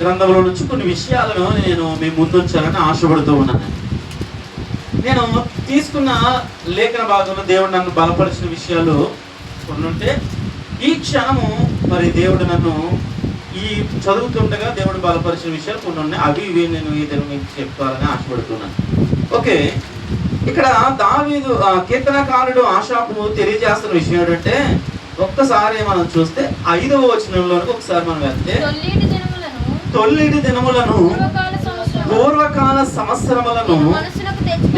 గ్రంథంలో నుంచి కొన్ని విషయాలను నేను మీ ముందుంచాలని ఆశపడుతూ ఉన్నాను. నేను తీసుకున్న లేఖన భాగంలో దేవుడు నన్ను బలపరిచిన విషయాలు కొన్ని ఉంటే, ఈ క్షణము మరి దేవుడు నన్ను ఈ చదువుతుండగా దేవుడు బలపరిచిన విషయాలు కొన్ని ఉన్నాయి. అవి ఇవి నేను ఈ దినం మీకు చెప్తానని ఆశపడుతున్నాను. ఓకే, ఇక్కడ దావీదు కీర్తనకారుడు ఆషాపు తెలియజేస్తున్న విషయం ఏంటంటే, ఒక్కసారి మనం చూస్తే 5వ వచనంలోనికి ఒకసారి మనం వెళ్తే, తొల్లిటి దినములను పూర్వకాల సంవత్సరములను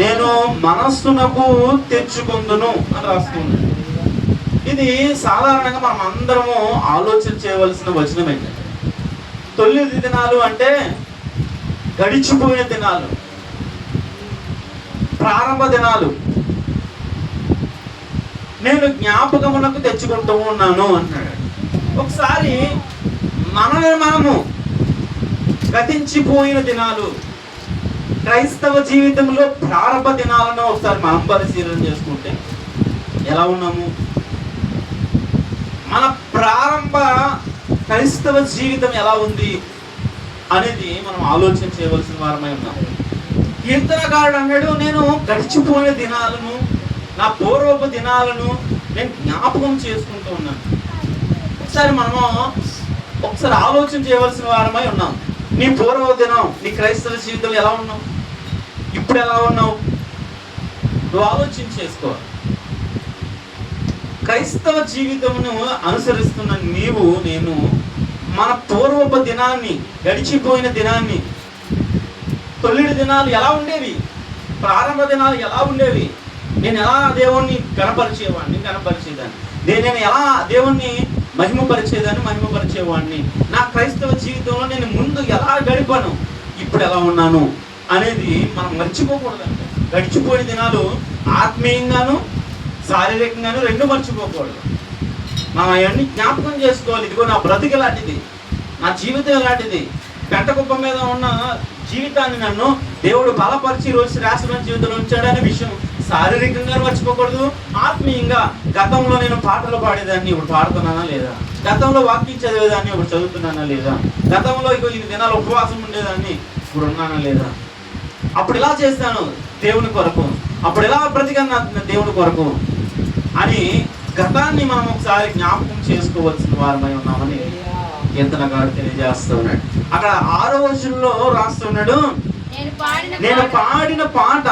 నేను మనస్సునకు తెచ్చుకుందును అని రాస్తుంది. ఇది సాధారణంగా మనం అందరము ఆలోచన చేయవలసిన వచనం ఏంటంటే, తొల్లిటి దినాలు అంటే గడిచిపోయిన దినాలు, ప్రారంభ దినాలు నేను జ్ఞాపకమునకు తెచ్చుకుంటూ ఉన్నాను అన్నాడు. ఒకసారి మనము గతించిపోయిన దినాలు, క్రైస్తవ జీవితంలో ప్రారంభ దినాలను ఒకసారి మనం పరిశీలన చేసుకుంటే ఎలా ఉన్నాము? మన ప్రారంభ క్రైస్తవ జీవితం ఎలా ఉంది అనేది మనం ఆలోచన చేయవలసిన వారమై ఉన్నాం. కీర్తనకారుడు అన్నాడు, నేను గడిచిపోయిన దినాలను, నా పూర్వపు దినాలను నేను జ్ఞాపకం చేసుకుంటూ ఉన్నాను. ఒకసారి ఆలోచన చేయవలసిన వారమై ఉన్నాం. నీ పూర్వ దినం, నీ క్రైస్తవ జీవితం ఎలా ఉన్నావు, ఇప్పుడు ఎలా ఉన్నావు, నువ్వు ఆలోచన చేసుకోవాలి. క్రైస్తవ జీవితమును అనుసరిస్తున్న నీవు నేను మన పూర్వపు దినాన్ని, గడిచిపోయిన దినాన్ని, తొలిడి దినాలు ఎలా ఉండేవి, ప్రారంభ దినాలు ఎలా ఉండేవి, నేను ఎలా దేవుణ్ణి కనపరిచేదాన్ని, నేను ఎలా దేవుణ్ణి మహిమపరిచేవాడిని, నా క్రైస్తవ జీవితంలో నేను ముందు ఎలా గడిపాను, ఇప్పుడు ఎలా ఉన్నాను అనేది మనం మర్చిపోకూడదండి. గడిచిపోయిన దినాలు ఆత్మీయంగాను శారీరకంగాను రెండు మర్చిపోకూడదు. మనం అవన్నీ జ్ఞాపకం చేసుకోవాలి. ఇదిగో నా బ్రతికి ఎలాంటిది, నా జీవితం ఎలాంటిది, పెంట కుప్ప మీద ఉన్న జీవితాన్ని నన్ను దేవుడు బలపరిచి రోజు శ్రేష్టమైన జీవితంలో ఉంచాడనే విషయం శారీరకంగా మర్చిపోకూడదు. ఆత్మీయంగా గతంలో నేను పాటలు పాడేదాన్ని ఇప్పుడు పాడుతున్నానా లేదా, గతంలో వాక్యం చదివేదాన్ని ఇప్పుడు చదువుతున్నానా లేదా, గతంలో ఈ దినాలు ఉపవాసం ఉండేదాన్ని ఇప్పుడు ఉన్నానా లేదా, అప్పుడు ఎలా చేస్తాను దేవుని కొరకు, అప్పుడు ఎలా బ్రతికన్నా దేవుని కొరకు అని గతాన్ని మనం ఒకసారి జ్ఞాపకం చేసుకోవాల్సిన వారమై ఉన్నామని కీర్తనకారుడు తెలియజేస్తూ ఉన్నాడు. అక్కడ 6వ వచనంలో రాస్తున్నాడు, నేను పాడిన పాట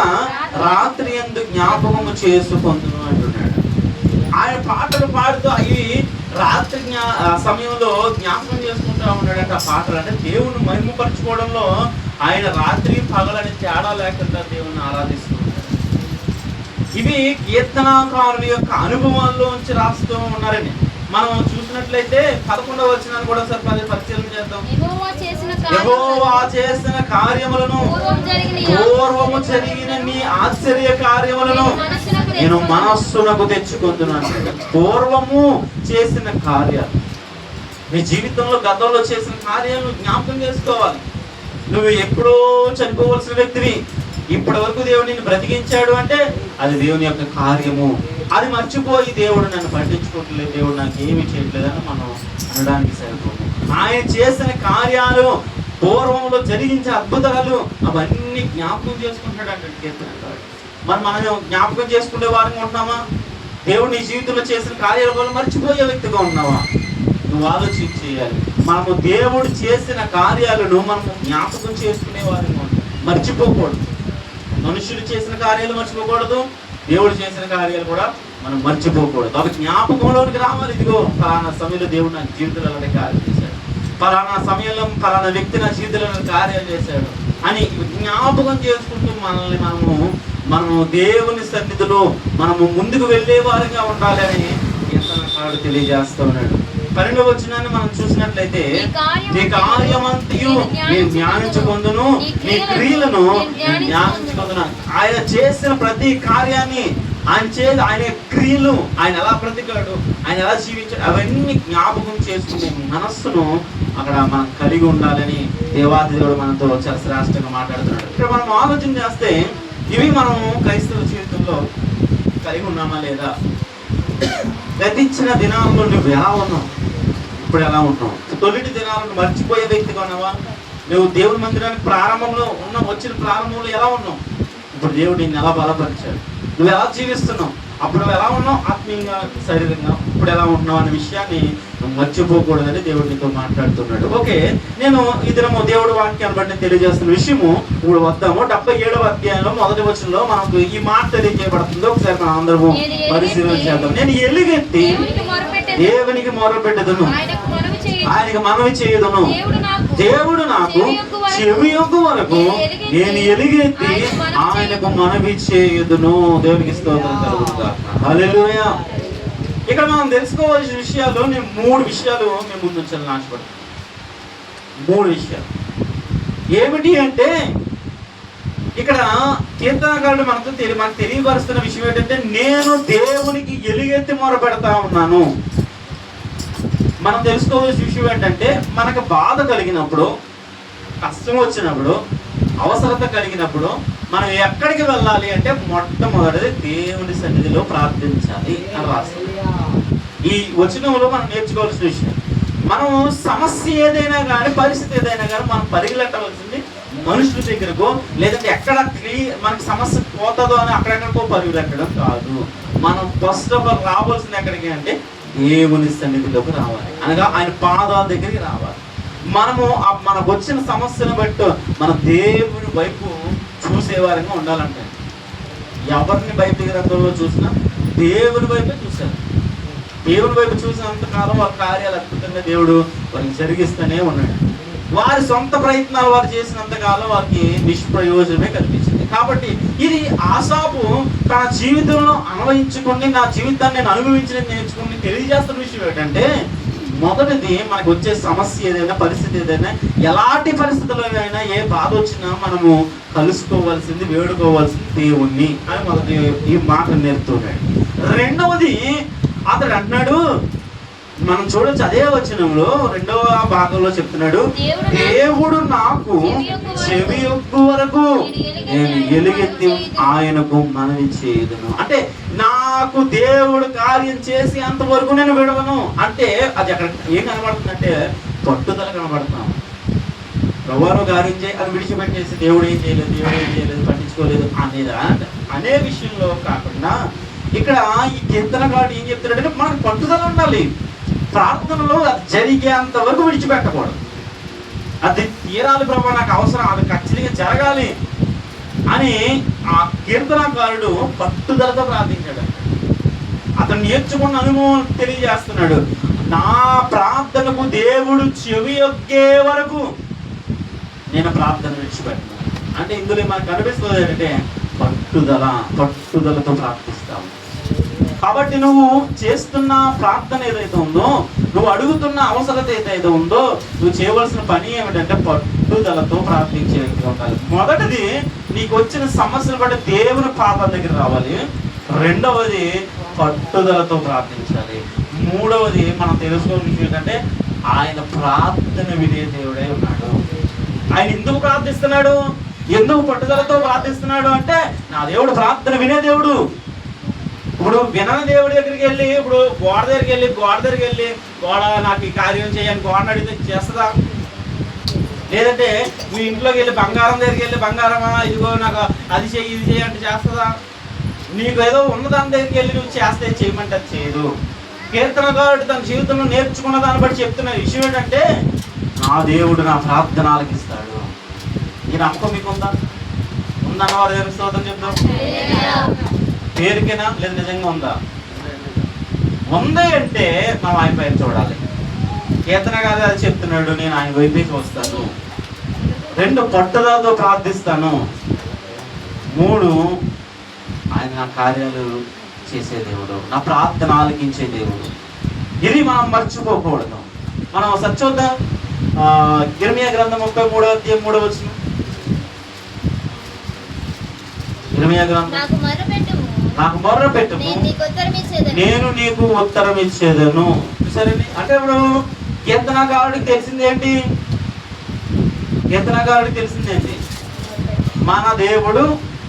రాత్రి యందు జ్ఞాపకము చేసుకొందును అంటున్నాడు. ఆయన పాటలు పాడుతూ అవి రాత్రి సమయంలో జ్ఞాపకం చేసుకుంటూ ఉన్నాడంటే ఆ పాటలు అంటే దేవుని మహిమపరచుకోవడంలో ఆయన రాత్రి పగలని తేడా లేకుండా దేవుని ఆరాధిస్తూ ఉంటాడు. ఇవి కీర్తనాకారుల యొక్క అనుభవాల్లోంచి రాస్తూ ఉన్నారని మనం చూసినట్లయితే 11వ వచనాన్ని కూడా ఒకసారి పరిశీలన చేద్దాం. యెహోవా చేసిన కార్యములను, పూర్వము జరిగిన నీ ఆశ్చర్య కార్యములను నేను మనస్సునకు తెచ్చుకుంటున్నాను. పూర్వము చేసిన కార్యాలు, నీ జీవితంలో గతంలో చేసిన కార్యాలను జ్ఞాపకం చేసుకోవాలి. నువ్వు ఎప్పుడో చనిపోవలసిన వ్యక్తివి, ఇప్పటి వరకు దేవుడు నిన్ను బ్రతికించాడు అంటే అది దేవుని యొక్క కార్యము. అది మర్చిపోయి దేవుడు నన్ను పట్టించుకోవట్లేదు, దేవుడు నాకు ఏమి చేయట్లేదని మనం అనడానికి సరిపోదు. ఆయన చేసిన కార్యాలు, పూర్వంలో జరిగించిన అద్భుతాలు అవన్నీ జ్ఞాపకం చేసుకుంటాడు అంటే కీర్తనకారుడు. మనం జ్ఞాపకం చేసుకునే వారంగా ఉంటున్నామా? దేవుడు నీ జీవితంలో చేసిన కార్యాల వల్ల మర్చిపోయే వ్యక్తిగా ఉన్నావా? నువ్వు ఆలోచన చేయాలి. మనము దేవుడు చేసిన కార్యాలను మనము జ్ఞాపకం చేసుకునే వారంగా ఉంటాం, మర్చిపోకూడదు. మనుషులు చేసిన కార్యాలు మర్చిపోకూడదు, దేవుడు చేసిన కార్యాలు కూడా మనం మర్చిపోకూడదు. అవి జ్ఞాపకంలోనికి రావాలి. ఇదిగో ఫలానా సమయంలో దేవుడు నా జీవితంలో అలాంటి కార్యం చేశాడు, ఫలానా సమయంలో ఫలానా వ్యక్తి నా జీవితంలో కార్యాలు చేశాడు అని జ్ఞాపకం చేసుకుంటూ మనము దేవుని సన్నిధిలో మనము ముందుకు వెళ్ళే వారిగా ఉండాలి అని కీర్తనకారుడు తెలియజేస్తూ ఉన్నాడు. 12వ వచనాన్ని మనం చూసినట్లయితే, నీ కార్యమంతయు నేను ధ్యానించుకొందును, నీ క్రియలను నేను ధ్యానించుకొందును. ఆయన చేసిన ప్రతి కార్యాన్ని, ఆయన క్రియలు, ఆయన ఎలా బ్రతికాడు, ఆయన ఎలా జీవించాడు, అవన్నీ జ్ఞాపకం చేసుకునే మనస్సును అక్కడ మనం కలిగి ఉండాలని దేవాదేవుడు మనతో చాలా శ్రేష్టంగా మాట్లాడుతున్నాడు. ఇక్కడ మనం ఆలోచన చేస్తే ఇవి మనం క్రైస్తవ జీవితంలో కలిగి ఉన్నామా లేదా? గతించిన దినాల్లో నువ్వు ఎలా ఉన్నావు, ఇప్పుడు ఎలా ఉన్నావు? తొలిటి దినాలను మర్చిపోయే వ్యక్తిగా ఉన్నావా? నువ్వు దేవుని మందిరానికి ప్రారంభంలో వచ్చిన ప్రారంభంలో ఎలా ఉన్నావు? ఇప్పుడు దేవుడు నిన్ను ఎలా బలపరిచాడు? నువ్వు ఎలా జీవిస్తున్నావు? అప్పుడు నువ్వు ఎలా ఉన్నావు ఆత్మీయంగా, శరీరంగా, ఇప్పుడు ఎలా ఉంటున్నావు అనే విషయాన్ని నువ్వు మర్చిపోకూడదని దేవుడు నీతో మాట్లాడుతున్నాడు. ఓకే, నేను ఈ దినము దేవుడు వాక్యాన్ని బట్టి తెలియజేస్తున్న విషయము ఇప్పుడు వద్దాము. 77వ అధ్యాయంలో 1వ వచనంలో మనకు ఈ మాట తెలియజేయబడుతుంది. ఒకసారి మనం అందరము పరిశీలన చేద్దాం. నేను ఎలుగెత్తి దేవునికి మొరపెట్టెదను, ఆయనకు మనవి చేయుదును. దేవుడు నాకు చెవి యొగ్గు వరకు నేను ఎలుగెత్తి ఆయనకు మనవి చేయుదును. దేవునికి స్తోత్రం కలుగుతుంది. హల్లెలూయా. ఇక్కడ మనం తెలుసుకోవాల్సిన విషయాలు, నేను 3 విషయాలు మేము ముందు ఉంచాలని ఆశపడతాను. 3 విషయాలు ఏమిటి అంటే, ఇక్కడ కీర్తనకారుడు మనకు తెలియపరుస్తున్న విషయం ఏంటంటే, నేను దేవునికి ఎలుగెత్తి మొరపెడతా ఉన్నాను. మనం తెలుసుకోవాల్సిన విషయం ఏంటంటే, మనకు బాధ కలిగినప్పుడు, కష్టం వచ్చినప్పుడు, అవసరత కలిగినప్పుడు మనం ఎక్కడికి వెళ్ళాలి అంటే మొట్టమొదటిది దేవుని సన్నిధిలో ప్రార్థించాలి అని రాస్తుంది. ఈ వచనంలో మనం నేర్చుకోవాల్సిన విషయం, మనం సమస్య ఏదైనా కానీ, పరిస్థితి ఏదైనా కానీ మనం పరిగెట్టవలసింది మనుషుల దగ్గరకు, లేదంటే ఎక్కడ మనకి సమస్య పోతుందో అని అక్కడెక్కడికో పరిగెట్టడం కాదు. మనం ఫస్ట్ ఆఫ్ ఆల్ రావాల్సింది ఎక్కడికి అంటే దేవుని సన్నిధిలోకి రావాలి, అనగా ఆయన పాదాల దగ్గరికి రావాలి. మనము మనకు వచ్చిన సమస్యను బట్టి మన దేవుని వైపు చూసేవారంగా ఉండాలంటే, ఎవరిని బైబిల్ గ్రంథంలో చూసినా దేవుని వైపే చూశారు. దేవుని వైపు చూసినంతకాలం వారి కార్యాలు అద్భుతంగా దేవుడు వారికి జరిగిస్తూనే ఉన్నాడు. వారి సొంత ప్రయత్నాలు వారు చేసినంతకాలం వారికి నిష్ప్రయోజనమే కనిపించింది. కాబట్టి ఇది ఆసాపు తన జీవితంలో అన్వయించుకొని, నా జీవితాన్ని నేను అనుభవించిన నేర్చుకుని తెలియజేస్తున్న విషయం ఏంటంటే, మొదటిది మనకు వచ్చే సమస్య ఏదైనా, పరిస్థితి ఏదైనా, ఎలాంటి పరిస్థితుల్లోనైనా, ఏ బాధ వచ్చినా మనము కలుసుకోవాల్సింది, వేడుకోవాల్సింది దేవుణ్ణి అని మొదటి ఈ మాట నేర్పుతున్నాడు. రెండవది అతడు అంటున్నాడు, మనం చూడొచ్చు అదే వచనంలో 2వ భాగంలో చెప్తున్నాడు, దేవుడు నాకు చెవి యొగ్గు వరకు నేను ఎలుగెత్తి ఆయనకు మనవి చేయుదును. అంటే నాకు దేవుడు కార్యం చేసి అంతవరకు నేను విడవను అంటే, అది అక్కడ ఏం కనబడుతుందంటే పట్టుదల కనబడుతున్నాం. ఎవరో కార్యం చేయి అది విడిచిపెట్టేసి దేవుడు ఏం చేయలేదు పట్టించుకోలేదు అనే విషయంలో కాకుండా, ఇక్కడ ఈ కీర్తనకారుడు ఏం చెప్తున్నాడంటే మనకు పట్టుదల ఉండాలి. ప్రార్థనలో అది జరిగేంత వరకు విడిచిపెట్టకూడదు. అది తీరాలి ప్రభు, నాకు అవసరం, అది ఖచ్చితంగా జరగాలి అని ఆ కీర్తనకారుడు పట్టుదలతో ప్రార్థించాడు. అతను నేర్చుకున్న అనుభవం తెలియజేస్తున్నాడు. నా ప్రార్థనకు దేవుడు చెవి యొగ్గే వరకు నేను ప్రార్థన విడిచిపెట్టాను అంటే, ఇందులో మనకు కనిపిస్తుంది ఏంటంటే పట్టుదలతో ప్రార్థిస్తాము. కాబట్టి నువ్వు చేస్తున్న ప్రార్థన ఏదైతే ఉందో, నువ్వు అడుగుతున్న అవసరత ఏదైతే ఉందో, నువ్వు చేయవలసిన పని ఏమిటంటే పట్టుదలతో ప్రార్థించే వ్యక్తిగా ఉండాలి. మొదటిది నీకు వచ్చిన సమస్యలు బట్టి దేవుని పాదాల దగ్గర రావాలి. రెండవది పట్టుదలతో ప్రార్థించాలి. మూడవది మనం తెలుసుకోవాల్సిన విషయం ఏంటంటే, ఆయన ప్రార్థన వినే దేవుడే ఉన్నాడు. ఆయన ఎందుకు ప్రార్థిస్తున్నాడు, ఎందుకు పట్టుదలతో ప్రార్థిస్తున్నాడు అంటే, నా దేవుడు ప్రార్థన వినే దేవుడు. ఇప్పుడు వినని దేవుడి దగ్గరికి వెళ్ళి, ఇప్పుడు గోడ దగ్గరికి వెళ్ళి గోడ నాకు ఈ కార్యం చేయని గోడని అడిగితే చేస్తుందా? లేదంటే మీ ఇంట్లోకి వెళ్ళి బంగారం దగ్గరికి వెళ్ళి, బంగారమా ఇదిగో నాకు అది చేయి ఇది చేయి అంటే చేస్తుందా? నీకు ఏదో ఉన్నదాని దగ్గరికి వెళ్ళి నువ్వు చేస్తే చేయమంటే అది చేయదు. కీర్తనకారుడు తన జీవితంలో నేర్చుకున్న దాన్ని బట్టి చెప్తున్న విషయం ఏంటంటే, నా దేవుడు నా ప్రార్థన ఆలకిస్తాడు. ఈ నమ్మకం మీకు ఉందన్న వారు దేవుని స్తోత్రం చెప్తాం. పేరుకేనా లేదా నిజంగా ఉందా? ఉంది అంటే మనం ఆయన పైన చూడాలి. కీర్తనకారుడు అది చెప్తున్నాడు, నేను ఆయన వైపుకి వస్తాను. 2 పట్టుదలతో ప్రార్థిస్తాను. 3 ఆయన నా కార్యాలు చేసే దేవుడు, నా ప్రార్థన ఆలకించే దేవుడు. ఇది మనం మర్చిపోకూడదు. మనం సత్యోద్దాం ఇర్మియా గ్రంథం 33వ అధ్యాయం 3వ వచనం. ఇర్మియా గ్రంథం, నాకు మొర్రపెట్టుము నేను నీకు ఉత్తరం ఇచ్చేదను. సరే అంటే ఇప్పుడు కీర్తనకారుడికి తెలిసిందేంటి? మన దేవుడు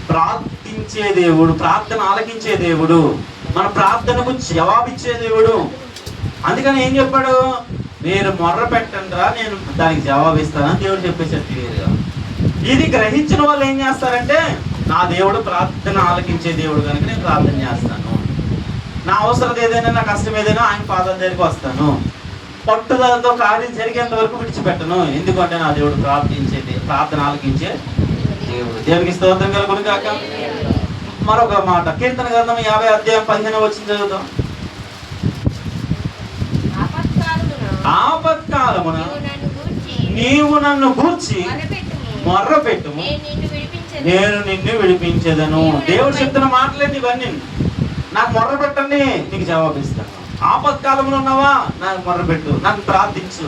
ప్రార్థించే దేవుడు, ప్రార్థన ఆలకించే దేవుడు, మన ప్రార్థనకు జవాబిచ్చే దేవుడు. అందుకని ఏం చెప్పాడు? మీరు మొర్ర పెట్టండి రా, నేను దానికి జవాబిస్తానని దేవుడు చెప్పేసాడు క్లియర్గా. ఇది గ్రహించిన వాళ్ళు ఏం చేస్తారంటే, నా దేవుడు ప్రార్థన ఆలకించే దేవుడు కనుక నేను ప్రార్థన చేస్తాను, నా అవసరం ఏదైనా, నా కష్టం ఏదైనా ఆయన పాదాల దగ్గరికి వస్తాను, పట్టుదలతో కార్యం జరిగేంత వరకు విడిచిపెట్టను, ఎందుకంటే నా దేవుడు ప్రార్థన ఆలకించే దేవుడు. దేవునికి స్తోత్రం కలుగును కాక. మరొక మాట, కీర్తన గ్రంథం 50 అధ్యాయం 15 వచ్చిన చదువుతాం. ఆపత్కాలమున నీవు నన్ను గూర్చి మొర్ర పెట్టుము, నేను నిన్ను విడిపించేదను. దేవుడు చెప్తున్న మాటలేండి ఇవన్నీ. నాకు మొర్ర పెట్టండి, నీకు జవాబిస్తాను. ఆపత్కాలంలో ఉన్నావా, నాకు మొర్ర పెట్టు, నాకు ప్రార్థించు,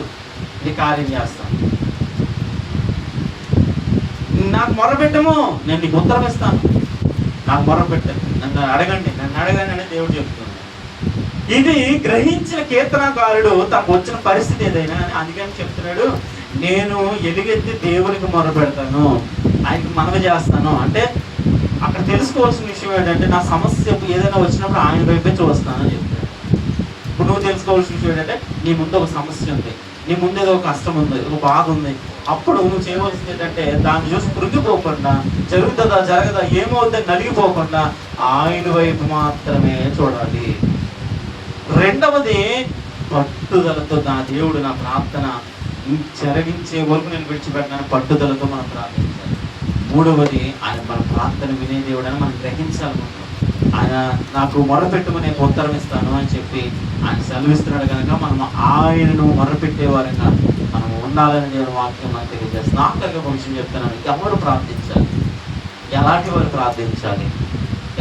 నీ కార్యం చేస్తాను. నాకు మొర్ర పెట్టము, నేను నీకు ఉత్తరం ఇస్తాను. నాకు మొర్ర పెట్టండి, నన్ను అడగండి అని దేవుడు చెప్తున్నాడు. ఇది గ్రహించిన కీర్తనకారుడు తనకు వచ్చిన పరిస్థితి ఏదైనా అందుకని చెప్తున్నాడు, నేను ఎలుగెత్తి దేవునికి మొర్ర పెడతాను, ఆయనకి మనవి చేస్తాను. అంటే అక్కడ తెలుసుకోవాల్సిన విషయం ఏంటంటే, నా సమస్య ఏదైనా వచ్చినప్పుడు ఆయన వైపే చూస్తానని చెప్తాడు. ఇప్పుడు నువ్వు తెలుసుకోవాల్సిన విషయం ఏంటంటే, నీ ముందు ఒక సమస్య ఉంది, నీ ముందు ఏదో ఒక కష్టం ఉంది, ఒక బాధ ఉంది. అప్పుడు నువ్వు చేయవలసింది ఏంటంటే, దాన్ని చూసి కృంగిపోకుండా, జరుగుతుందా జరగదా ఏమవుతుందని నలిగిపోకుండా ఆయన వైపు మాత్రమే చూడాలి. రెండవది, పట్టుదలతో నా దేవుడు నా ప్రార్థన జరిగించే వరకు నేను విడిచిపెట్టిన పట్టుదలతో మనం ప్రార్థించాలి. మూడవది, ఆయన మన ప్రార్థన వినే దేవుడు అని మనం గ్రహించాలనుకుంటాం. ఆయన నాకు మొరపెట్టుకుని నేను ఉత్తరం ఇస్తాను అని చెప్పి ఆయన సెలవిస్తున్నాడు కనుక మనం ఆయనను మొరపెట్టేవారంగా మనం ఉండాలని దేవుడు వాక్యం మనకు తెలియజేస్తున్నాను. ఆఖరిగా ఒక విషయం చెప్తున్నాను, ఎవరు ప్రార్థించాలి, ఎలాంటి వారు ప్రార్థించాలి.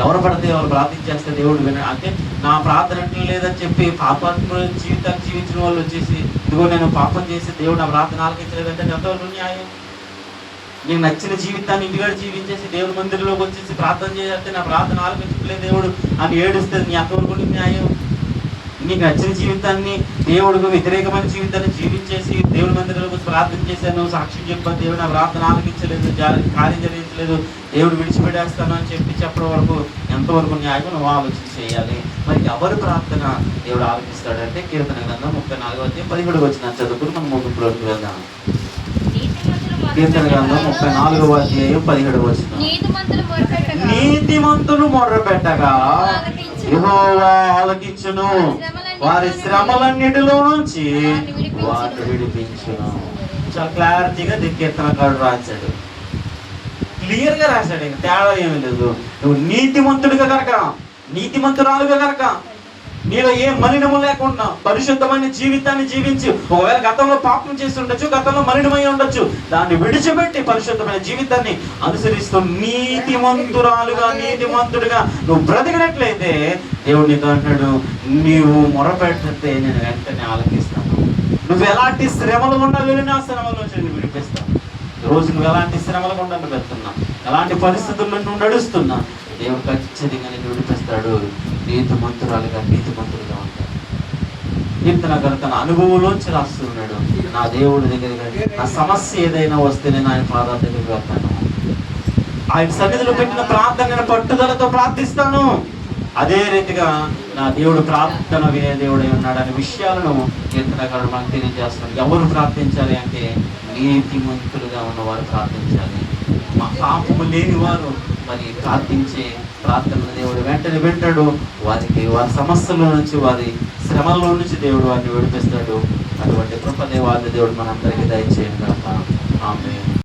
ఎవరు పడితే ఎవరు ప్రార్థించేస్తే దేవుడు విన, అంటే నా ప్రార్థన లేదని చెప్పి పాపాత్మ జీవితాన్ని జీవించిన వాళ్ళు వచ్చేసి, ఇదిగో నేను పాపం చేసి దేవుడు నా ప్రార్థన ఆలకించలేదంటే ఎంతవరకు న్యాయం? నీకు నచ్చిన జీవితాన్ని ఇంటికాడ జీవించేసి దేవుడి మందిరంలోకి వచ్చేసి ప్రార్థన చేస్తే నా ప్రార్థన ఆలకించలేదు దేవుడు అని ఏడుస్తే నీ ఎంతవరకు న్యాయం? నీకు నచ్చిన జీవితాన్ని, దేవుడికి వ్యతిరేకమైన జీవితాన్ని జీవించేసి దేవుడి మందిరంలోకి వచ్చి ప్రార్థన చేశాను, సాక్ష్యం చెప్పాను, దేవుడు నా ప్రార్థన ఆలకించలేదు, కార్యం జరిగించలేదు, దేవుడు విడిచిపెట్టేస్తాను అని చెప్పడం వరకు ఎంతవరకు న్యాయం నువ్వు ఆలోచన చేయాలి. మరి ఎవరు ప్రార్థన దేవుడు ఆలకిస్తాడంటే, కీర్తన గ్రంథం 34వ అధ్యాయం 17వ వచనం చదువుకుని మనం ముగింపులోకి వెళ్దాం. కీర్తన గ్రంథం 34వ అధ్యాయం 17వ వచనం. నీతిమంతులు మొర్రపెట్టగా యెహోవా ఆలకించును, వారి శ్రమలన్నిటిలో నుంచి వారిని విడిపించును. చాలా క్లారిటీగా కీర్తనకారుడు రాశాడు, క్లియర్గా రాశాడు, ఇంకా తేడా ఏమీ లేదు. నువ్వు నీతిమంతుడిగా కనుక, నీతిమంతురాలుగా కనుక, నీలో ఏ మలినము లేకుండా పరిశుద్ధమైన జీవితాన్ని జీవించి, ఒకవేళ గతంలో పాపం చేసి ఉండొచ్చు, గతంలో మలినమై ఉండొచ్చు, దాన్ని విడిచిపెట్టి పరిశుద్ధమైన జీవితాన్ని అనుసరిస్తూ నీతిమంతురాలుగా, నీతిమంతుడిగా నువ్వు బ్రతికినట్లయితే దేవుడు నీకు అంటాడు, నీవు మొరపెడితే నేను వెంటనే ఆలకిస్తాను. నువ్వు ఎలాంటి శ్రమలు గుండా వెళ్ళినా శ్రమల నుంచి నేను విడిపిస్తాను. రోజు నువ్వు ఎలాంటి శ్రమల గుండా వెళ్తున్నా, ఎలాంటి పరిస్థితుల్లో నువ్వు నడుస్తున్నా, దేవుడు ఖచ్చితంగా నేను విడిపిస్తాడు. నీతిమంతురాలుగా, నీతిమంతులుగా ఉంటాడు. కీర్తనకారుడు తన అనుభవంలోంచి రాస్తున్నాడు, నా దేవుడి దగ్గర నా సమస్య ఏదైనా వస్తే నేను ఆయన పాదాల దగ్గరికి వెళ్తాను, ఆయన సన్నిధిలో పెట్టిన ప్రార్థన పట్టుదలతో ప్రార్థిస్తాను. అదే రీతిగా నా దేవుడు ప్రార్థన వినే దేవుడై ఉన్నాడు అనే విషయాలను కీర్తనకారుడు మనకు తెలియజేస్తున్నాడు. ఎవరు ప్రార్థించాలి అంటే, నీతిమంతులుగా ఉన్నవారు ప్రార్థించాలి. మా పాపము లేని వారు మరి ప్రార్థించే ప్రార్థన దేవుడు వెంటనే వింటాడు. వారి సమస్యల నుంచి, వారి శ్రమల నుంచి దేవుడు వారిని విడిపిస్తాడు. అటువంటి కృప దేవాది దేవుడు మనందరికీ దయచేయండి.